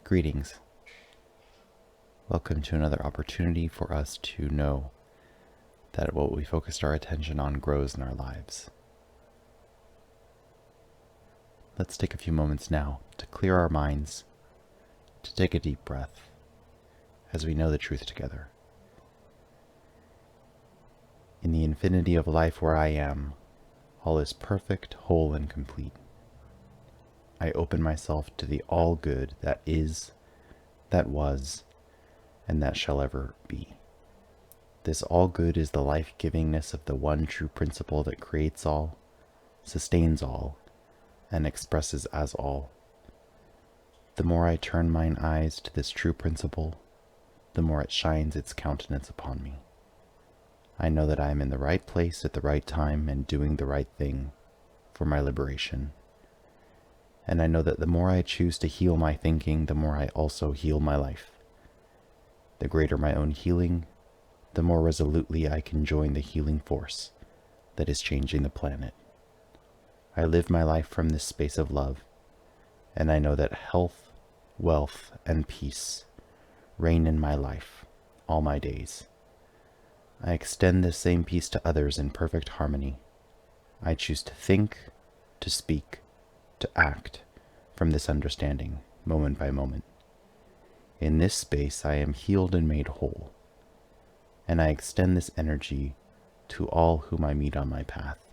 Greetings. Welcome to another opportunity for us to know that what we focused our attention on grows in our lives. Let's take a few moments now to clear our minds, to take a deep breath as we know the truth together. In the infinity of life where I am, all is perfect, whole, and complete. I open myself to the all good that is, that was, and that shall ever be. This all good is the life-givingness of the one true principle that creates all, sustains all, and expresses as all. The more I turn mine eyes to this true principle, the more it shines its countenance upon me. I know that I am in the right place at the right time and doing the right thing for my liberation. And I know that the more I choose to heal my thinking, the more I also heal my life. The greater my own healing, the more resolutely I can join the healing force that is changing the planet. I live my life from this space of love, and I know that health, wealth, and peace reign in my life all my days. I extend this same peace to others in perfect harmony. I choose to think, to speak, to act from this understanding, moment by moment. In this space, I am healed and made whole, and I extend this energy to all whom I meet on my path.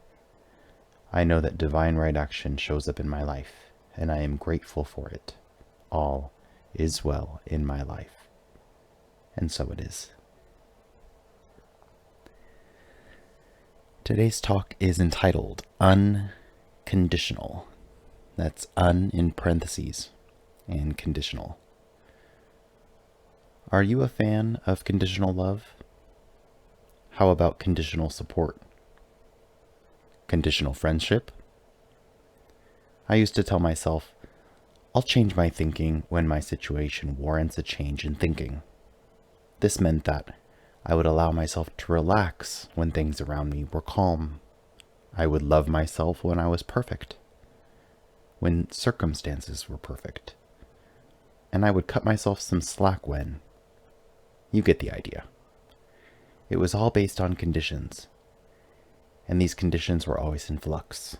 I know that divine right action shows up in my life, and I am grateful for it. All is well in my life, and so it is. Today's talk is entitled Unconditional. That's un in parentheses and conditional. Are you a fan of conditional love? How about conditional support? Conditional friendship? I used to tell myself, I'll change my thinking when my situation warrants a change in thinking. This meant that I would allow myself to relax when things around me were calm. I would love myself when I was perfect, when circumstances were perfect. And I would cut myself some slack when. You get the idea. It was all based on conditions, and these conditions were always in flux.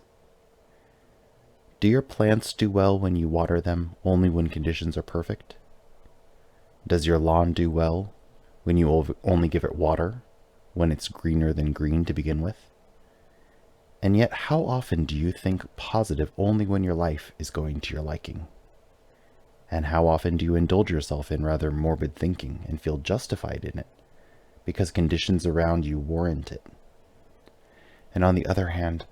Do your plants do well when you water them only when conditions are perfect? Does your lawn do well when you only give it water when it's greener than green to begin with? And yet, how often do you think positive only when your life is going to your liking? And how often do you indulge yourself in rather morbid thinking and feel justified in it because conditions around you warrant it? And on the other hand,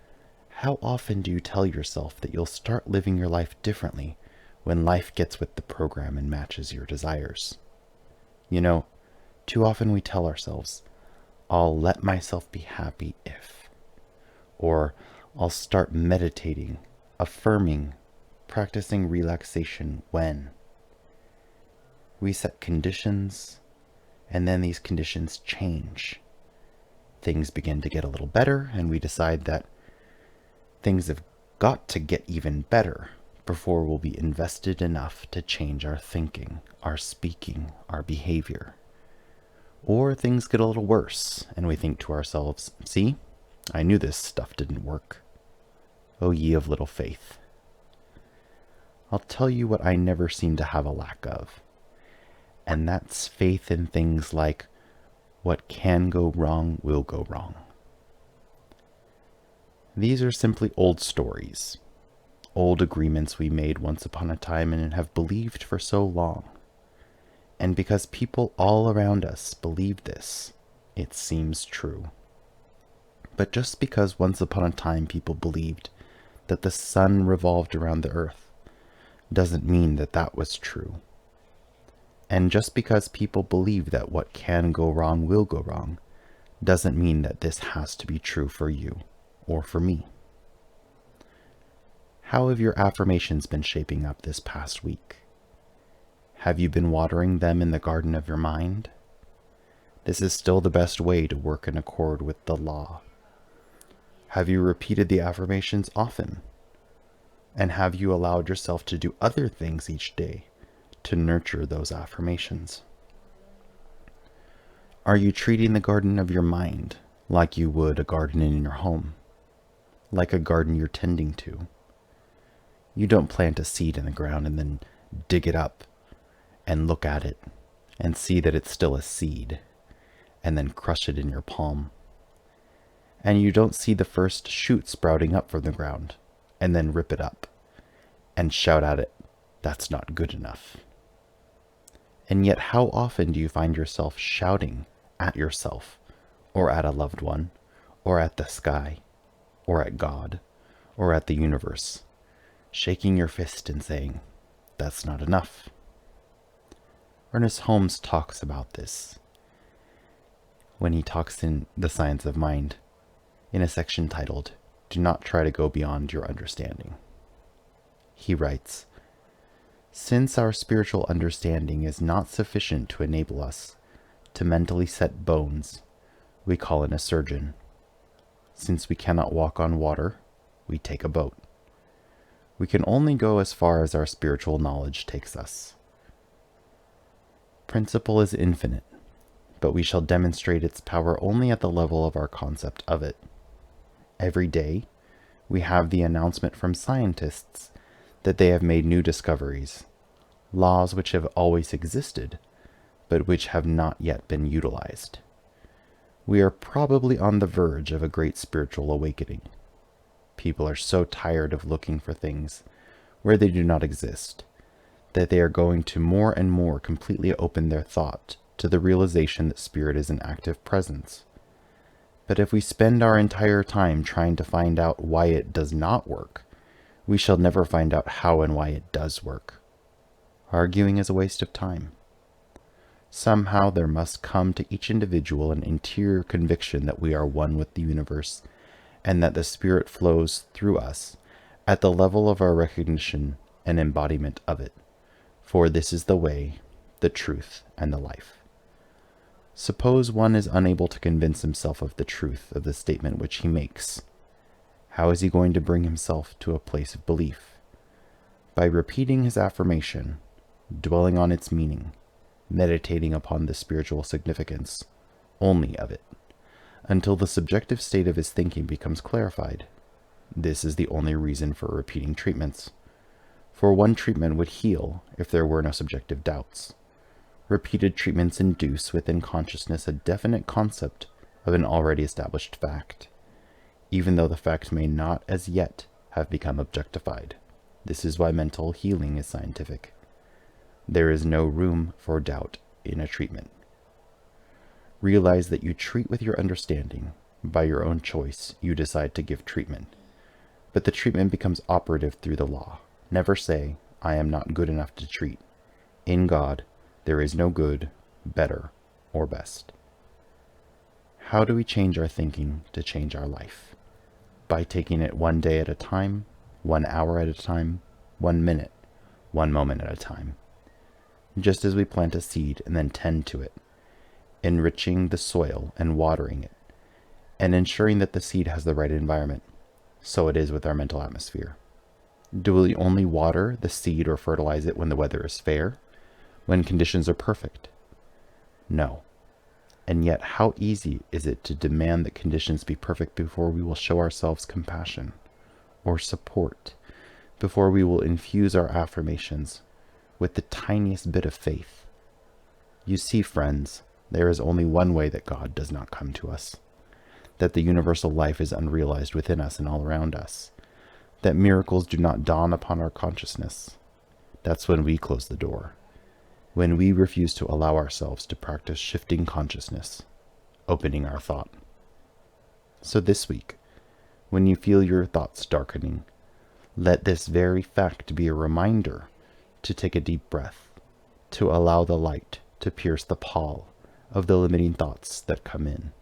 how often do you tell yourself that you'll start living your life differently when life gets with the program and matches your desires? You know, too often we tell ourselves, I'll let myself be happy if, or I'll start meditating, affirming, practicing relaxation when. We set conditions, and then these conditions change. Things begin to get a little better, and we decide that things have got to get even better before we'll be invested enough to change our thinking, our speaking, our behavior. Or things get a little worse, and we think to ourselves, see, I knew this stuff didn't work. O ye of little faith. I'll tell you what I never seem to have a lack of, and that's faith in things like what can go wrong will go wrong. These are simply old stories, old agreements we made once upon a time and have believed for so long. And because people all around us believe this, it seems true. But just because once upon a time people believed that the sun revolved around the earth doesn't mean that that was true. And just because people believe that what can go wrong will go wrong doesn't mean that this has to be true for you or for me. How have your affirmations been shaping up this past week? Have you been watering them in the garden of your mind? This is still the best way to work in accord with the law. Have you repeated the affirmations often? And have you allowed yourself to do other things each day to nurture those affirmations? Are you treating the garden of your mind like you would a garden in your home? Like a garden you're tending to? You don't plant a seed in the ground and then dig it up and look at it and see that it's still a seed and then crush it in your palm. And you don't see the first shoot sprouting up from the ground and then rip it up and shout at it, "That's not good enough." And yet how often do you find yourself shouting at yourself, or at a loved one, or at the sky, or at God, or at the universe, shaking your fist and saying, "That's not enough"? Ernest Holmes talks about this when he talks in The Science of Mind, in a section titled, "Do Not Try to Go Beyond Your Understanding." He writes, "Since our spiritual understanding is not sufficient to enable us to mentally set bones, we call in a surgeon. Since we cannot walk on water, we take a boat. We can only go as far as our spiritual knowledge takes us. Principle is infinite, but we shall demonstrate its power only at the level of our concept of it. Every day, we have the announcement from scientists that they have made new discoveries, laws which have always existed, but which have not yet been utilized. We are probably on the verge of a great spiritual awakening. People are so tired of looking for things where they do not exist, that they are going to more and more completely open their thought to the realization that spirit is an active presence. But if we spend our entire time trying to find out why it does not work, we shall never find out how and why it does work. Arguing is a waste of time. Somehow there must come to each individual an interior conviction that we are one with the universe, and that the spirit flows through us at the level of our recognition and embodiment of it. For this is the way, the truth, and the life. Suppose one is unable to convince himself of the truth of the statement which he makes. How is he going to bring himself to a place of belief? By repeating his affirmation, dwelling on its meaning, meditating upon the spiritual significance only of it, until the subjective state of his thinking becomes clarified. This is the only reason for repeating treatments. For one treatment would heal if there were no subjective doubts. Repeated treatments induce within consciousness a definite concept of an already established fact, even though the fact may not as yet have become objectified. This is why mental healing is scientific. There is no room for doubt in a treatment. Realize that you treat with your understanding. By your own choice, you decide to give treatment. But the treatment becomes operative through the law. Never say, "I am not good enough to treat." In God, there is no good, better, or best. How do we change our thinking to change our life? By taking it one day at a time, 1 hour at a time, 1 minute, 1 moment at a time. Just as we plant a seed and then tend to it, enriching the soil and watering it, and ensuring that the seed has the right environment, so it is with our mental atmosphere. Do we only water the seed or fertilize it when the weather is fair, when conditions are perfect? No. And yet how easy is it to demand that conditions be perfect before we will show ourselves compassion or support, before we will infuse our affirmations with the tiniest bit of faith. You see, friends, there is only one way that God does not come to us, that the universal life is unrealized within us and all around us, that miracles do not dawn upon our consciousness. That's when we close the door, when we refuse to allow ourselves to practice shifting consciousness, opening our thought. So this week, when you feel your thoughts darkening, let this very fact be a reminder to take a deep breath, to allow the light to pierce the pall of the limiting thoughts that come in.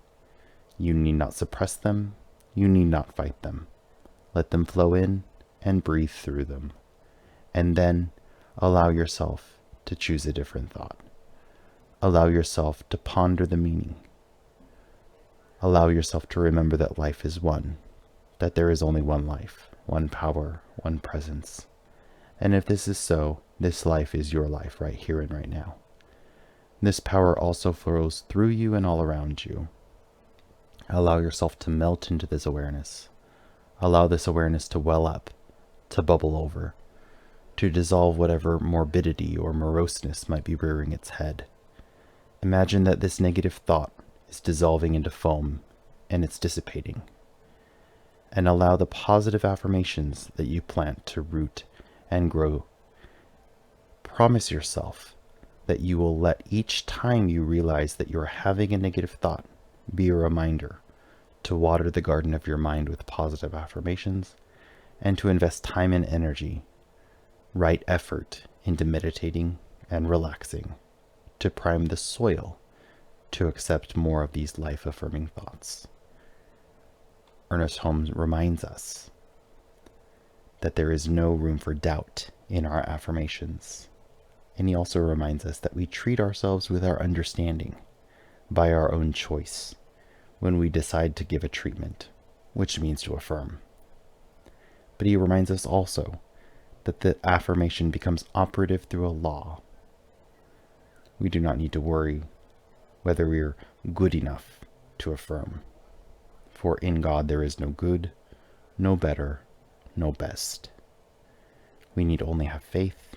You need not suppress them, you need not fight them. Let them flow in and breathe through them. And then allow yourself to choose a different thought. Allow yourself to ponder the meaning. Allow yourself to remember that life is one, that there is only one life, one power, one presence. And if this is so, This life is your life right here and right now. This power also flows through you and all around you. Allow yourself to melt into this awareness. Allow this awareness to well up, to bubble over, to dissolve whatever morbidity or moroseness might be rearing its head. Imagine that this negative thought is dissolving into foam and it's dissipating. And allow the positive affirmations that you plant to root and grow. Promise yourself that you will let each time you realize that you're having a negative thought be a reminder to water the garden of your mind with positive affirmations and to invest time and energy, right effort into meditating and relaxing to prime the soil to accept more of these life-affirming thoughts. Ernest Holmes reminds us that there is no room for doubt in our affirmations. And he also reminds us that we treat ourselves with our understanding by our own choice when we decide to give a treatment, which means to affirm. But he reminds us also that the affirmation becomes operative through a law. We do not need to worry whether we are good enough to affirm. For in God there is no good, no better, no best. We need only have faith.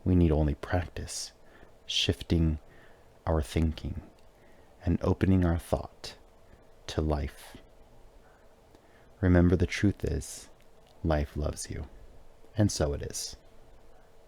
We need only practice, shifting our thinking and opening our thought to life. Remember, the truth is, life loves you, and so it is.